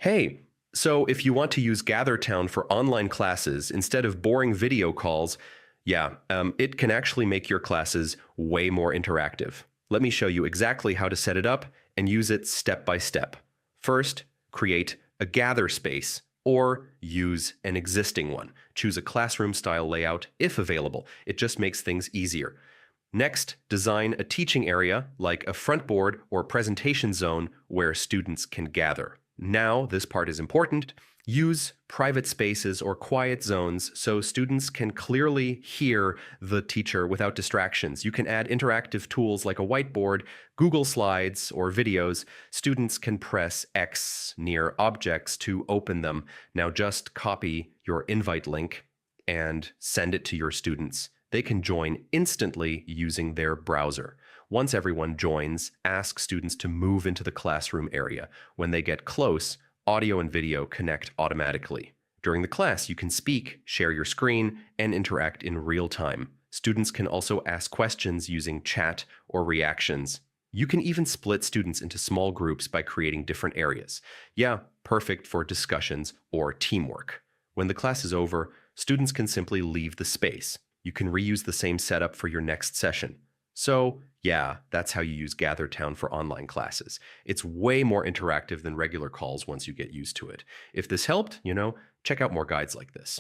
Hey, so if you want to use GatherTown for online classes instead of boring video calls, it can actually make your classes way more interactive. Let me show you exactly how to set it up and use it step by step. First, create a Gather space or use an existing one. Choose a classroom style layout if available. It just makes things easier. Next, design a teaching area like a front board or presentation zone where students can gather. Now, this part is important. Use private spaces or quiet zones so students can clearly hear the teacher without distractions. You can add interactive tools like a whiteboard, Google Slides, or videos. Students can press X near objects to open them. Now just copy your invite link and send it to your students. They can join instantly using their browser. Once everyone joins, ask students to move into the classroom area. When they get close, audio and video connect automatically. During the class, you can speak, share your screen, and interact in real time. Students can also ask questions using chat or reactions. You can even split students into small groups by creating different areas. Yeah, perfect for discussions or teamwork. When the class is over, students can simply leave the space. You can reuse the same setup for your next session. So, that's how you use GatherTown for online classes. It's way more interactive than regular calls once you get used to it. If this helped, check out more guides like this.